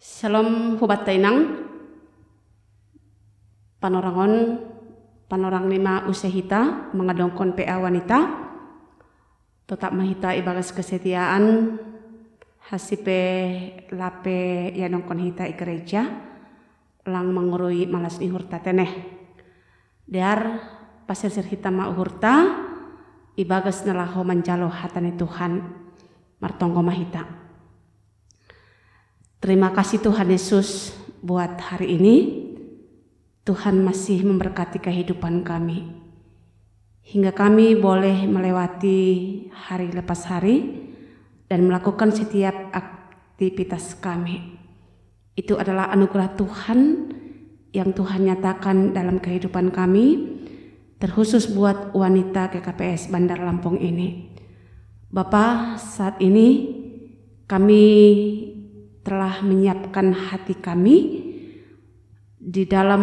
Shalom hubat tainang panorang lima usehita mengadongkon PA wanita tetap mahita ibagas kesetiaan hasipe lape ya nongkon hita i gereja lang mangurui malas ni hurta teneh dear pasir hita ma hurta ibagas nalaho manjalo hatane Tuhan martonggo mahita. Terima kasih Tuhan Yesus buat hari ini. Tuhan masih memberkati kehidupan kami. Hingga kami boleh melewati hari lepas hari dan melakukan setiap aktivitas kami. Itu adalah anugerah Tuhan yang Tuhan nyatakan dalam kehidupan kami, terkhusus buat wanita GKPS Bandar Lampung ini. Bapak, saat ini kami telah menyiapkan hati kami di dalam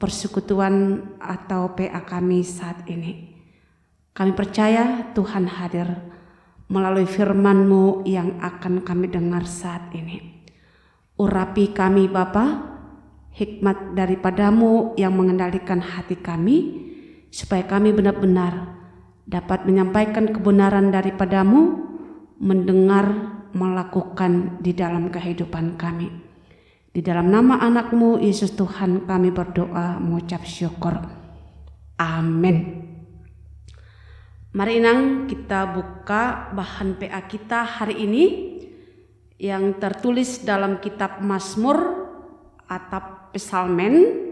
persekutuan atau PA kami saat ini. Kami percaya Tuhan hadir melalui firman-Mu yang akan kami dengar saat ini. Urapi kami Bapa, hikmat daripada-Mu yang mengendalikan hati kami, supaya kami benar-benar dapat menyampaikan kebenaran daripada-Mu, mendengar, melakukan di dalam kehidupan kami. Di dalam nama anak-Mu Yesus Tuhan kami berdoa mengucap syukur. Amin. Mari inang kita buka bahan PA kita hari ini yang tertulis dalam kitab Mazmur atau Psalmen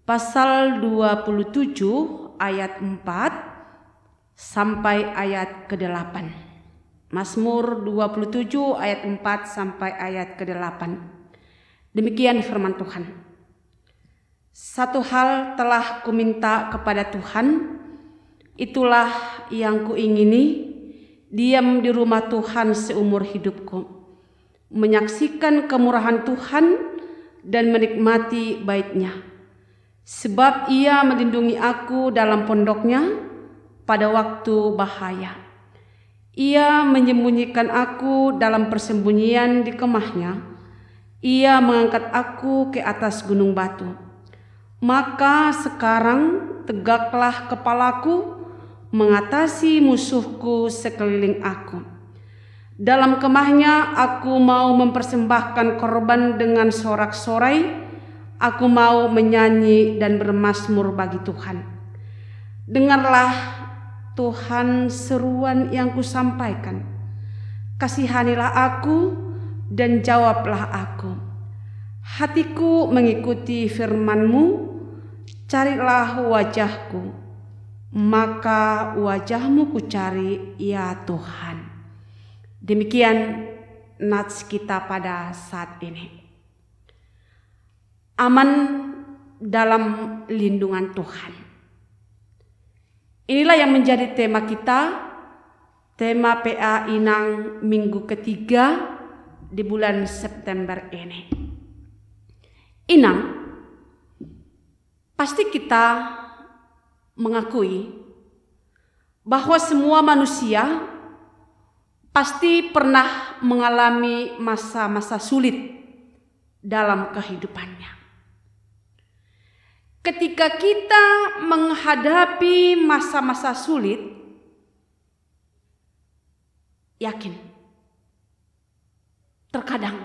pasal 27 ayat 4 sampai ayat ke-8. Mazmur 27 ayat 4 sampai ayat ke-8. Demikian firman Tuhan. Satu hal telah kuminta kepada Tuhan, itulah yang kuingini, diam di rumah Tuhan seumur hidupku, menyaksikan kemurahan Tuhan dan menikmati baiknya. Sebab Ia melindungi aku dalam pondoknya pada waktu bahaya. Ia menyembunyikan aku dalam persembunyian di kemahnya. Ia mengangkat aku ke atas gunung batu. Maka sekarang tegaklah kepalaku mengatasi musuhku sekeliling aku. Dalam kemahnya aku mau mempersembahkan korban dengan sorak-sorai. Aku mau menyanyi dan bermazmur bagi Tuhan. Dengarlah Tuhan seruan yang kusampaikan. Kasihanilah aku dan jawablah aku. Hatiku mengikuti firman-Mu, carilah wajah-Ku, maka wajah-Mu kucari ya Tuhan. Demikian nats kita pada saat ini. Aman dalam lindungan Tuhan. Inilah yang menjadi tema kita, tema PA Inang minggu ketiga di bulan September ini. Inang, pasti kita mengakui bahwa semua manusia pasti pernah mengalami masa-masa sulit dalam kehidupannya. Ketika kita menghadapi masa-masa sulit, yakin, terkadang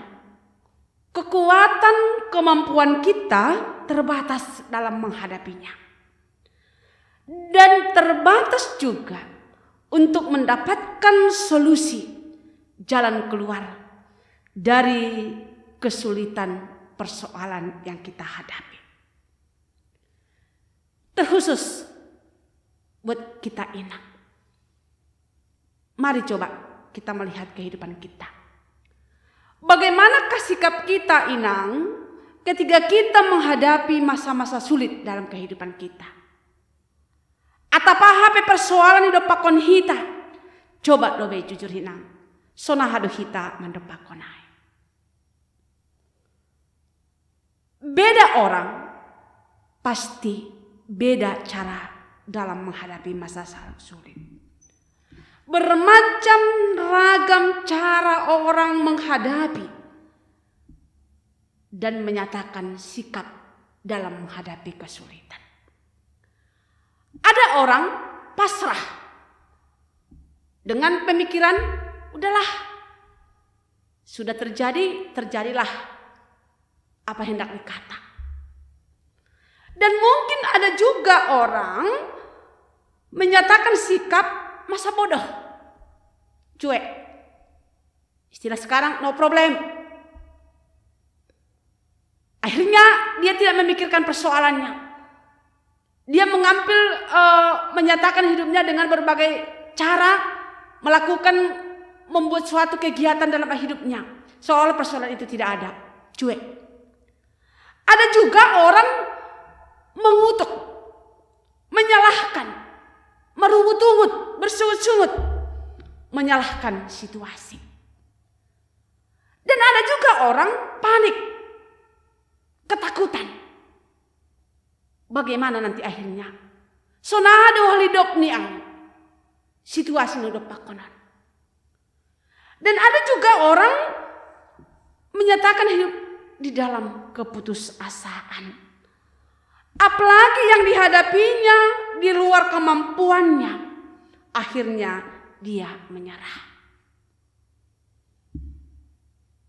kekuatan kemampuan kita terbatas dalam menghadapinya. Dan terbatas juga untuk mendapatkan solusi, jalan keluar dari kesulitan persoalan yang kita hadapi. Terkhusus buat kita Inang. Mari coba kita melihat kehidupan kita. Bagaimanakah sikap kita Inang ketika kita menghadapi masa-masa sulit dalam kehidupan kita? Atapah hape persoalan hidup pakon hita? Coba lobe jujur Inang. Sona hadu hita mandopakonai. Beda orang pasti beda cara dalam menghadapi masa sulit. Bermacam ragam cara orang menghadapi dan menyatakan sikap dalam menghadapi kesulitan. Ada orang pasrah dengan pemikiran, udahlah, sudah terjadi, terjadilah apa hendak dikata. Dan mungkin ada juga orang menyatakan sikap masa bodoh, cuek. Istilah sekarang, no problem. Akhirnya dia tidak memikirkan persoalannya. Dia menyatakan hidupnya dengan berbagai cara, membuat suatu kegiatan dalam hidupnya, seolah persoalan itu tidak ada, cuek. Ada juga orang mengutuk, menyalahkan, merungut-ungut, bersungut-sungut, menyalahkan situasi. Dan ada juga orang panik, ketakutan. Bagaimana nanti akhirnya? Sonado halidop niang. Situasi nudop pakonan. Dan ada juga orang menyatakan hidup di dalam keputusasaan. Apalagi yang dihadapinya di luar kemampuannya. Akhirnya dia menyerah.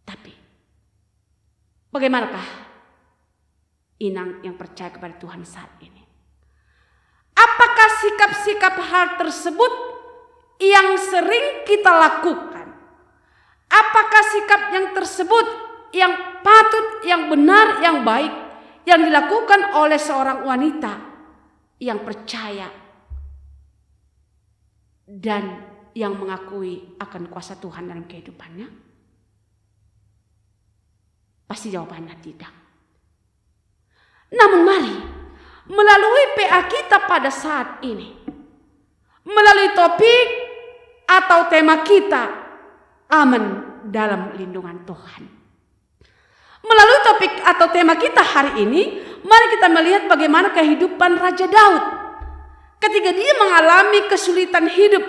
Tapi bagaimanakah Inang yang percaya kepada Tuhan saat ini? Apakah sikap-sikap hal tersebut yang sering kita lakukan? Apakah sikap yang tersebut yang patut, yang benar, yang baik, yang dilakukan oleh seorang wanita yang percaya dan yang mengakui akan kuasa Tuhan dalam kehidupannya? Pasti jawabannya tidak. Namun mari, melalui PA kita pada saat ini, melalui topik atau tema kita, aman dalam lindungan Tuhan. Melalui topik atau tema kita hari ini, mari kita melihat bagaimana kehidupan Raja Daud. Ketika dia mengalami kesulitan hidup,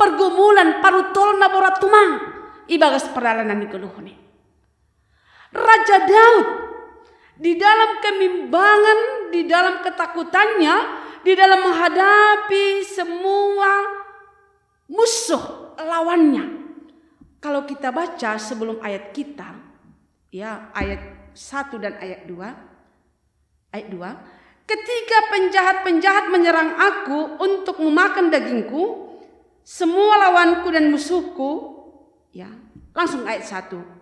pergumulan, parutol naboratumang, ibagas perjalanan di keluhuni. Raja Daud di dalam kebimbangan, di dalam ketakutannya, di dalam menghadapi semua musuh lawannya. Kalau kita baca sebelum ayat kita, ya, ayat 1 dan ayat 2. Ayat 2, ketika penjahat-penjahat menyerang aku untuk memakan dagingku, semua lawanku dan musuhku, ya, langsung ayat 1.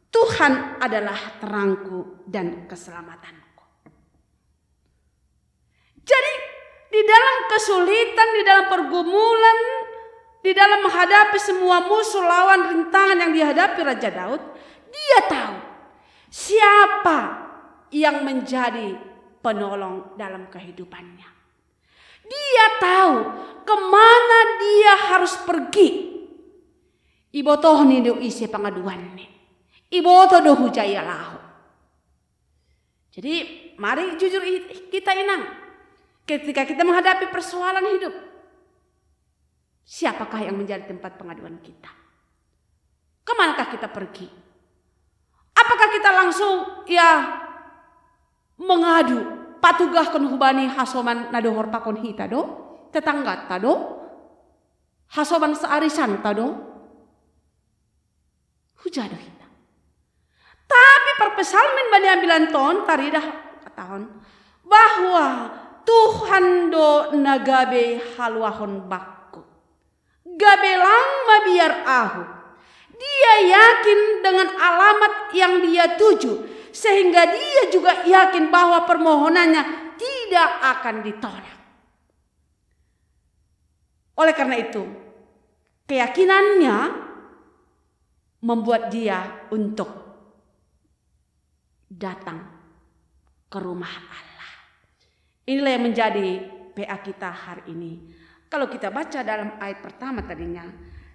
Tuhan adalah terangku dan keselamatanku. Jadi di dalam kesulitan, di dalam pergumulan, di dalam menghadapi semua musuh, lawan, rintangan yang dihadapi Raja Daud, dia tahu siapa yang menjadi penolong dalam kehidupannya. Dia tahu kemana dia harus pergi. Ibotoh ni do isi pengaduan ni. Ibotoh do hujaya lahu. Jadi mari jujur kita inang. Ketika kita menghadapi persoalan hidup, siapakah yang menjadi tempat pengaduan kita? Kemanakah kita pergi? Apakah kita langsung mengadu, patugah kon hubani hasoman nadohor pakon hita do, tetangga tado, hasoman searisan tado, hujado hita. Tapi perpesalmin bani ambilan ton taridah tahun bahwa Tuhan do nagabe halwahon bakku, gabelang mabiar ahu. Dia yakin dengan alamat yang dia tuju, sehingga dia juga yakin bahwa permohonannya tidak akan ditolak. Oleh karena itu, keyakinannya membuat dia untuk datang ke rumah Allah. Inilah yang menjadi PA kita hari ini. Kalau kita baca dalam ayat pertama tadinya,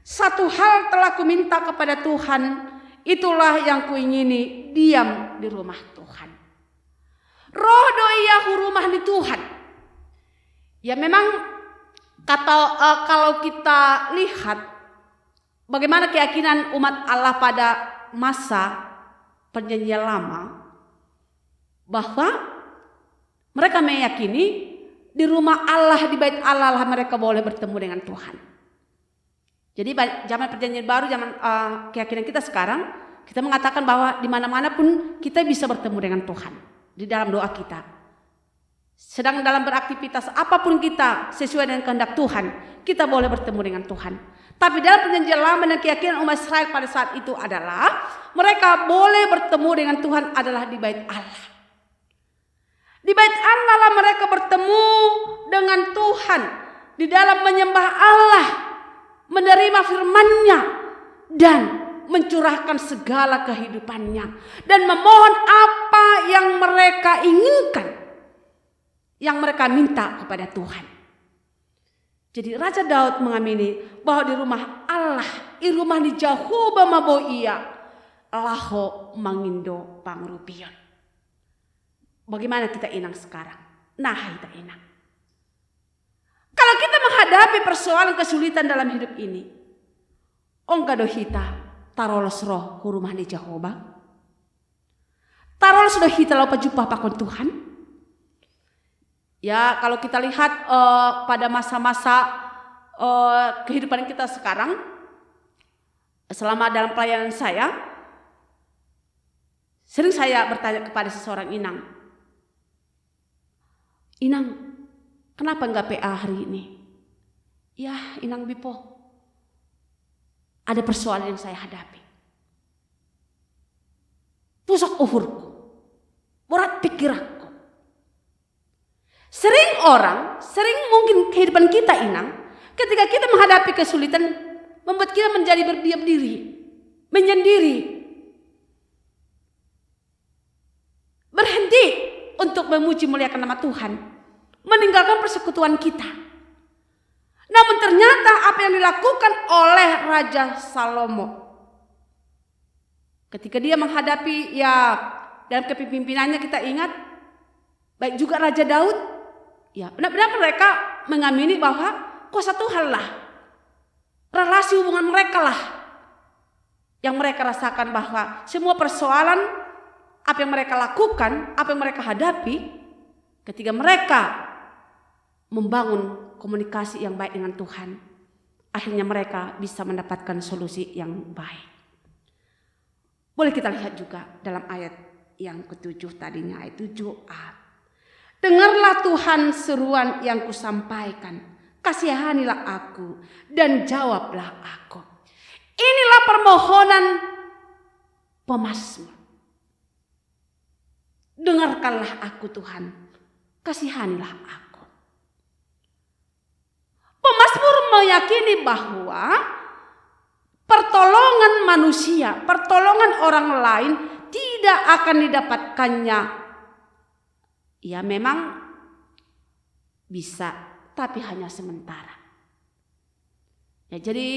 satu hal telah kuminta kepada Tuhan, itulah yang kuingini, diam di rumah Tuhan. Roh doiyahu rumah di Tuhan. Ya memang kalau kita lihat bagaimana keyakinan umat Allah pada masa perjanjian lama, bahwa mereka meyakini di rumah Allah, di bait Allah lah mereka boleh bertemu dengan Tuhan. Jadi zaman perjanjian baru, zaman keyakinan kita sekarang, kita mengatakan bahwa di mana-mana pun kita bisa bertemu dengan Tuhan di dalam doa kita. Sedang dalam beraktivitas apapun kita sesuai dengan kehendak Tuhan, kita boleh bertemu dengan Tuhan. Tapi dalam perjanjian lama dan keyakinan umat Israel pada saat itu adalah mereka boleh bertemu dengan Tuhan adalah di bait Allah. Di bait Allah lah mereka bertemu dengan Tuhan di dalam menyembah Allah, menerima firman-Nya dan mencurahkan segala kehidupannya dan memohon apa yang mereka inginkan, yang mereka minta kepada Tuhan. Jadi Raja Daud mengamini bahwa di rumah Allah, di rumah di Jehovah Maboia, laho mangindo pangrupion. Bagaimana kita inang sekarang? Nah, kita inang. Kalau kita menghadapi persoalan kesulitan dalam hidup ini, ongkado hita tarolos roh ku rumah di Jehovah. Tarolos roh hita lau pajupah pakon Tuhan. Ya, kalau kita lihat pada masa-masa kehidupan kita sekarang, selama dalam pelayanan saya, sering saya bertanya kepada seseorang inang, Inang, kenapa enggak PA hari ini? Ya, Inang Bipo, ada persoalan yang saya hadapi. Pusok uhurku, berat pikiranku. Sering mungkin kehidupan kita inang, ketika kita menghadapi kesulitan, membuat kita menjadi berdiam diri, menyendiri, berhenti untuk memuji muliakan nama Tuhan, meninggalkan persekutuan kita. Namun ternyata apa yang dilakukan oleh Raja Salomo ketika dia menghadapi, ya dalam kepemimpinannya kita ingat, baik juga Raja Daud, ya benar-benar mereka mengamini bahwa kuasa Tuhan lah, relasi hubungan mereka lah yang mereka rasakan, bahwa semua persoalan apa yang mereka lakukan, apa yang mereka hadapi, ketika mereka membangun komunikasi yang baik dengan Tuhan, akhirnya mereka bisa mendapatkan solusi yang baik. Boleh kita lihat juga dalam ayat yang ke-7 tadinya, ayat 7a. Dengarlah Tuhan seruan yang kusampaikan, kasihanilah aku dan jawablah aku. Inilah permohonan pemazmur. Dengarkanlah aku Tuhan, kasihanilah aku. Pemazmur meyakini bahwa pertolongan manusia, pertolongan orang lain tidak akan didapatkannya. Ya memang bisa, tapi hanya sementara. Ya, jadi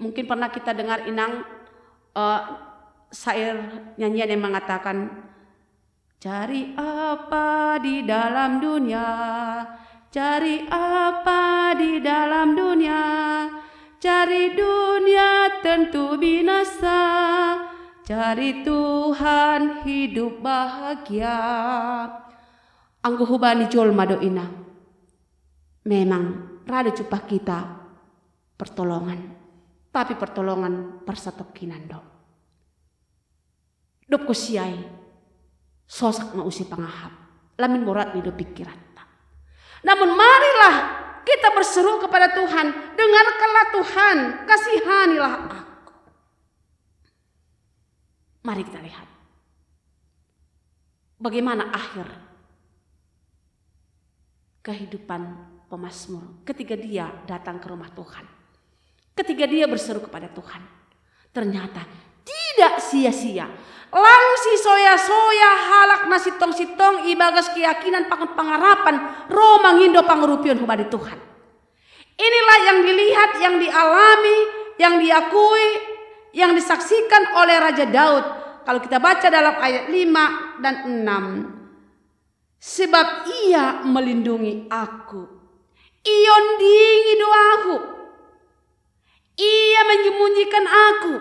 mungkin pernah kita dengar inang syair nyanyian yang mengatakan, cari apa di dalam dunia, cari apa di dalam dunia, cari dunia tentu binasa, cari Tuhan hidup bahagia. Anggo hubani jol mado ina, memang rada cupah kita pertolongan, tapi pertolongan persatok kinando. Dop kusiai sosak na usi pangahap, lamin morat ni do pikiran. Namun marilah kita berseru kepada Tuhan, dengarkanlah Tuhan, kasihanilah aku. Mari kita lihat bagaimana akhir kehidupan pemazmur ketika dia datang ke rumah Tuhan, ketika dia berseru kepada Tuhan. Ternyata tidak sia-sia, langsi soya-soya halak nasitong-sitong ibagas keyakinan pangan pangarapan Roma ngindo pangurupion hubadi Tuhan. Inilah yang dilihat, yang dialami, yang diakui, yang disaksikan oleh Raja Daud. Kalau kita baca dalam ayat 5 dan 6. Sebab ia melindungi aku, ion dingi doaku, ia menyembunyikan aku,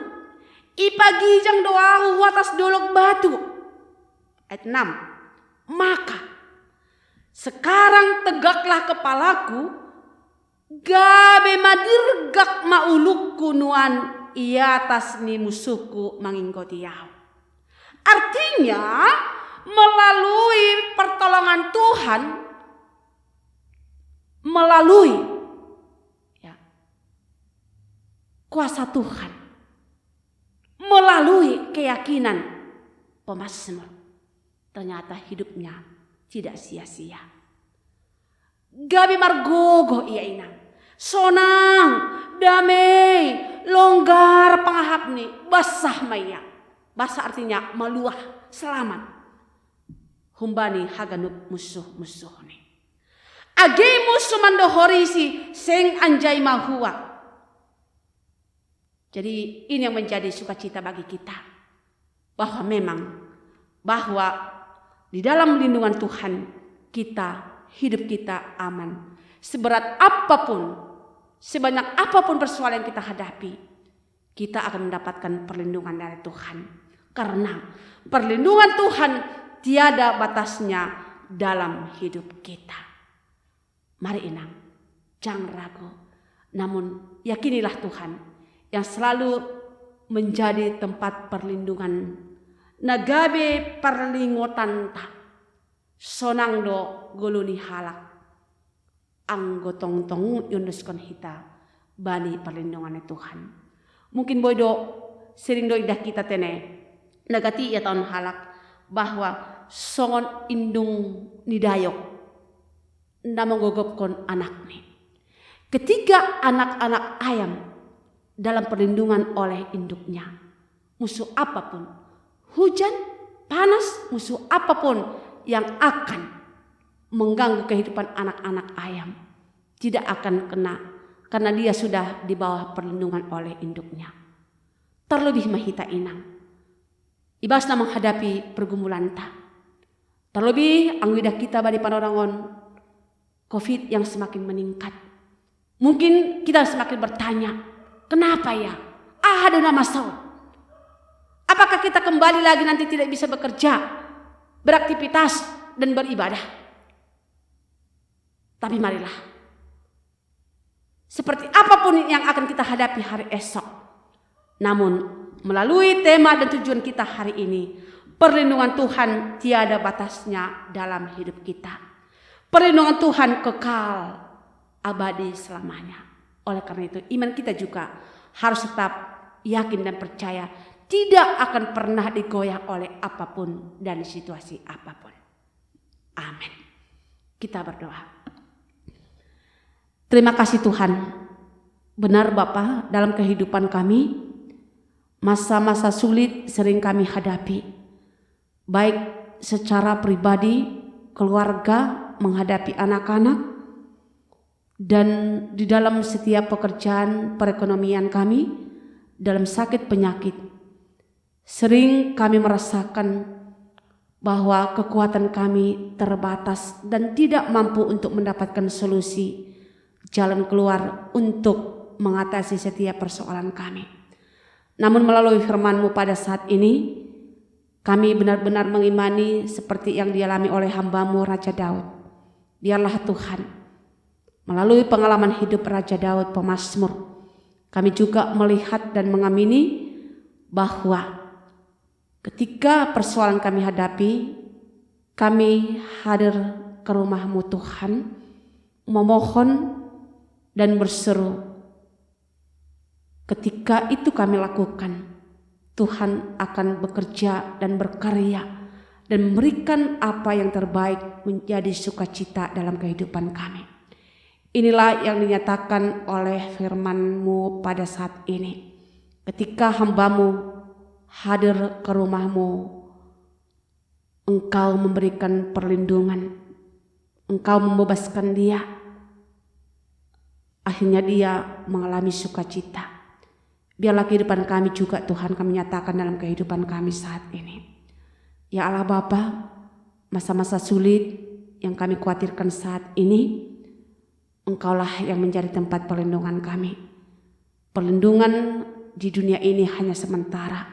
ipagijang doaku atas dolok batu. Ayat 6. Maka sekarang tegaklah kepalaku, gabe madirgak maulukku nuan iatas ni musuhku manginggoti yau. Artinya melalui pertolongan Tuhan, melalui kuasa Tuhan, melalui keyakinan pemazmur, ternyata hidupnya tidak sia-sia. Gabi margogo ia inang, sonang, damai, longgar pangahap ni, basah maya. Basah artinya maluah, selamat. Humbani haganuk musuh-musuh ni. Age musuh mandohorisi seng anjay mahua. Jadi ini yang menjadi sukacita bagi kita. Bahwa di dalam lindungan Tuhan hidup kita aman. Seberat apapun, sebanyak apapun persoalan yang kita hadapi, kita akan mendapatkan perlindungan dari Tuhan. Karena perlindungan Tuhan tiada batasnya dalam hidup kita. Mari inang, jangan ragu, namun yakinilah Tuhan yang selalu menjadi tempat perlindungan. Nagabe perlingotan ta, sonang do goluni halak, anggotong tong yunduskon hita bani perlindungan Tuhan. Mungkin boydo sering do idah kita tene nagati ya tahun halak bahwa songon indung nidayok nda menggogopkon anak ni. Ketika anak-anak ayam dalam perlindungan oleh induknya, musuh apapun, hujan, panas, musuh apapun yang akan mengganggu kehidupan anak-anak ayam tidak akan kena, karena dia sudah di bawah perlindungan oleh induknya. Terlebih mahita inang ibasna menghadapi pergumulan ta. Terlebih angwidah kita badi panorangon COVID yang semakin meningkat. Mungkin kita semakin bertanya, kenapa ya? Ada nama saud. Apakah kita kembali lagi nanti tidak bisa bekerja, beraktivitas dan beribadah? Tapi marilah, seperti apapun yang akan kita hadapi hari esok, namun melalui tema dan tujuan kita hari ini, perlindungan Tuhan tiada batasnya dalam hidup kita. Perlindungan Tuhan kekal, abadi selamanya. Oleh karena itu, iman kita juga harus tetap yakin dan percaya tidak akan pernah digoyah oleh apapun dan situasi apapun. Amin. Kita berdoa. Terima kasih Tuhan. Benar Bapa, dalam kehidupan kami, masa-masa sulit sering kami hadapi, baik secara pribadi, keluarga, menghadapi anak-anak, dan di dalam setiap pekerjaan perekonomian kami, dalam sakit penyakit. Sering kami merasakan bahwa kekuatan kami terbatas dan tidak mampu untuk mendapatkan solusi, jalan keluar untuk mengatasi setiap persoalan kami. Namun melalui firman-Mu pada saat ini, kami benar-benar mengimani seperti yang dialami oleh hamba-Mu Raja Daud. Biarlah Tuhan, melalui pengalaman hidup Raja Daud pemazmur, kami juga melihat dan mengamini bahwa ketika persoalan kami hadapi, kami hadir ke rumah-Mu Tuhan, memohon dan berseru. Ketika itu kami lakukan, Tuhan akan bekerja dan berkarya dan memberikan apa yang terbaik menjadi sukacita dalam kehidupan kami. Inilah yang dinyatakan oleh firman-Mu pada saat ini. Ketika hamba-Mu hadir ke rumah-Mu, Engkau memberikan perlindungan, Engkau membebaskan dia. Akhirnya dia mengalami sukacita. Biarlah kehidupan kami juga Tuhan kami nyatakan dalam kehidupan kami saat ini. Ya Allah Bapa, masa-masa sulit yang kami khawatirkan saat ini, Engkaulah yang menjadi tempat perlindungan kami. Perlindungan di dunia ini hanya sementara,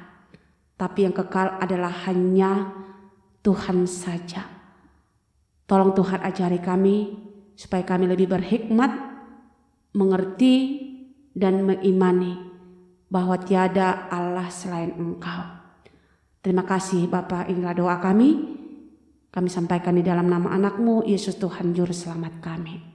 tapi yang kekal adalah hanya Tuhan saja. Tolong Tuhan ajari kami supaya kami lebih berhikmat, mengerti dan mengimani bahwa tiada Allah selain Engkau. Terima kasih Bapa, inilah doa kami. Kami sampaikan di dalam nama anak-Mu, Yesus Tuhan Juru Selamat kami.